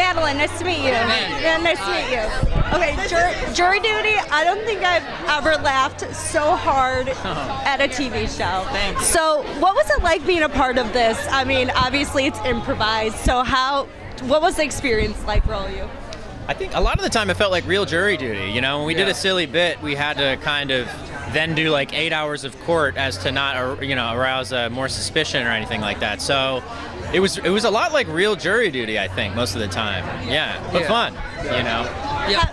Madeline, nice to meet you. Yeah, nice to meet you. Okay, jury duty, I don't think I've ever laughed so hard at a TV show. Thanks. So what was it like being a part of this? I mean, obviously it's improvised, so what was the experience like for all of you? I think a lot of the time it felt like real jury duty. You know, when we did a silly bit, we had to kind of then do like 8 hours of court as to not, arouse more suspicion or anything like that. So it was a lot like real jury duty, I think, most of the time. Yeah, but fun, you know. Yeah.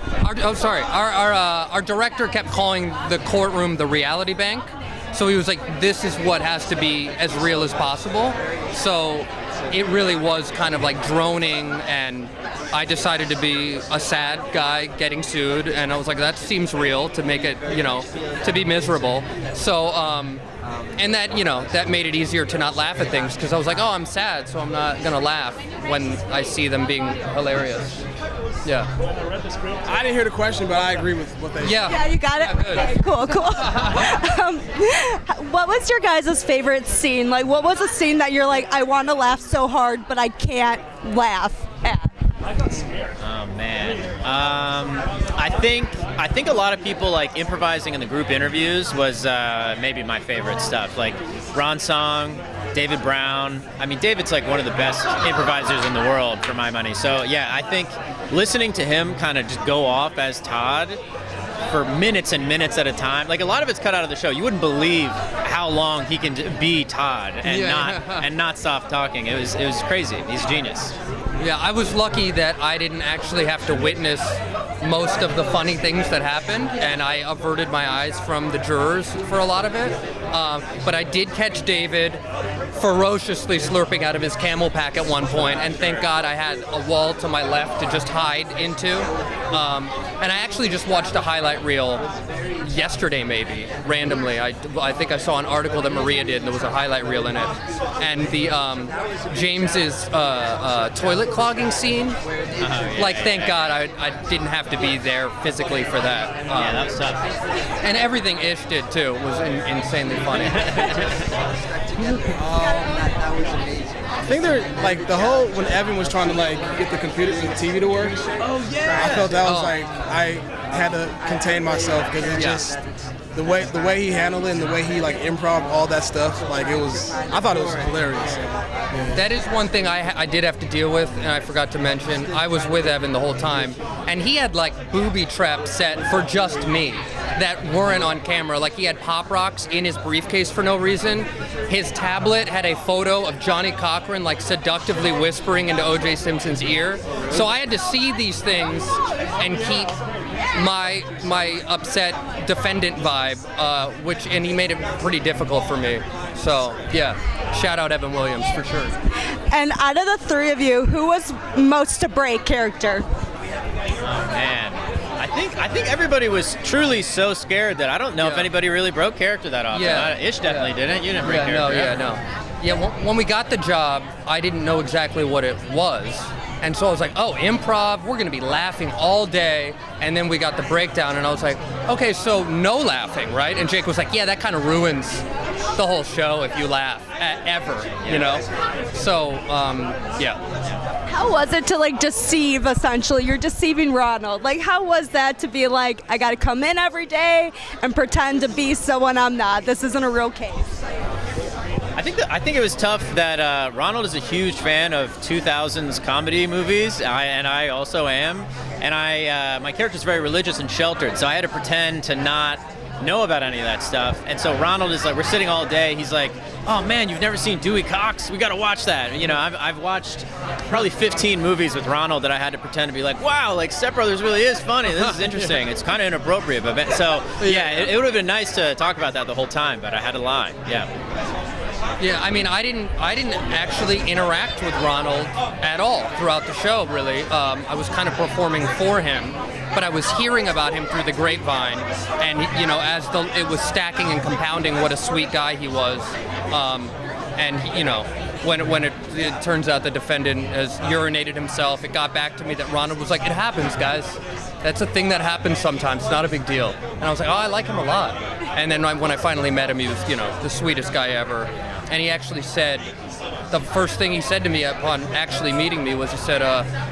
Our director kept calling the courtroom the reality bank. So he was like, this is what has to be as real as possible. So it really was kind of like droning, and I decided to be a sad guy getting sued, and I was like, that seems real to make it, to be miserable. So, and that, that made it easier to not laugh at things, because I was like, oh, I'm sad, so I'm not going to laugh when I see them being hilarious. Yeah. I didn't hear the question, but I agree with what they said. Yeah, you got it? Yeah, good. Okay, cool. What was your guys' favorite scene? Like, what was a scene that you're like, I want to laugh so hard, but I can't laugh at? Oh man, I think a lot of people like improvising in the group interviews was maybe my favorite stuff. Like Ron Song, David Brown. I mean, David's like one of the best improvisers in the world for my money. So yeah, I think listening to him kind of just go off as Todd for minutes and minutes at a time. Like a lot of it's cut out of the show. You wouldn't believe how long he can be Todd and not stop talking. It was crazy. He's a genius. Yeah, I was lucky that I didn't actually have to witness most of the funny things that happened, and I averted my eyes from the jurors for a lot of it. But I did catch David ferociously slurping out of his Camel pack at one point, and thank God I had a wall to my left to just hide into. And I actually just watched a highlight reel yesterday, maybe, randomly. I think I saw an article that Maria did, and there was a highlight reel in it. And the James's toilet clogging scene, thank God I didn't have to be there physically for that. Yeah, that was tough. And everything Ish did, too, was insanely funny. I think they're like the whole when Evan was trying to like get the computer and the TV to work. Oh yeah. I felt that was like I had to contain myself because it just the way he handled it and the way he like improv all that stuff, like I thought it was hilarious. Yeah. That is one thing I did have to deal with, and I forgot to mention. I was with Evan the whole time, and he had like booby traps set for just me that weren't on camera. Like he had Pop Rocks in his briefcase for no reason. His tablet had a photo of Johnny Cochran like seductively whispering into O.J. Simpson's ear. So I had to see these things and keep my upset defendant vibe, and he made it pretty difficult for me. So yeah, shout out Evan Williams for sure. And out of the three of you, who was most a break character? Oh man, I think everybody was truly so scared that I don't know if anybody really broke character that often. Yeah. Ish definitely didn't. You didn't break character. No. Yeah, when we got the job, I didn't know exactly what it was. And so I was like, oh, improv, we're going to be laughing all day. And then we got the breakdown, and I was like, okay, so no laughing, right? And Jake was like, yeah, that kind of ruins the whole show if you laugh ever, you know? So, yeah. How was it to like deceive, essentially? You're deceiving Ronald. Like, how was that to be like, I got to come in every day and pretend to be someone I'm not? This isn't a real case. I think it was tough that Ronald is a huge fan of 2000s comedy movies, and I also am. And my character's very religious and sheltered, so I had to pretend to not know about any of that stuff. And so Ronald is like, we're sitting all day. He's like, oh man, you've never seen Dewey Cox? We got to watch that. You know, I've watched probably 15 movies with Ronald that I had to pretend to be like, wow, like Step Brothers really is funny. This is interesting. It's kind of inappropriate, but so yeah, it would have been nice to talk about that the whole time, but I had to lie. Yeah. Yeah, I mean, I didn't actually interact with Ronald at all throughout the show, really. I was kind of performing for him, but I was hearing about him through the grapevine, and, you know, it was stacking and compounding what a sweet guy he was. And, you know, when it turns out the defendant has urinated himself, it got back to me that Ronald was like, it happens, guys. That's a thing that happens sometimes. It's not a big deal. And I was like, oh, I like him a lot. And then when I finally met him, he was, the sweetest guy ever. And he actually said, the first thing he said to me upon actually meeting me was, he said,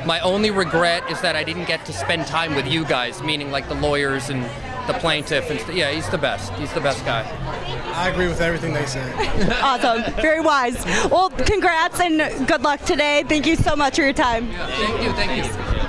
my only regret is that I didn't get to spend time with you guys, meaning like the lawyers and the plaintiff. And yeah, he's the best. He's the best guy. I agree with everything they said. Awesome. Very wise. Well, congrats and good luck today. Thank you so much for your time. Yeah, thank you.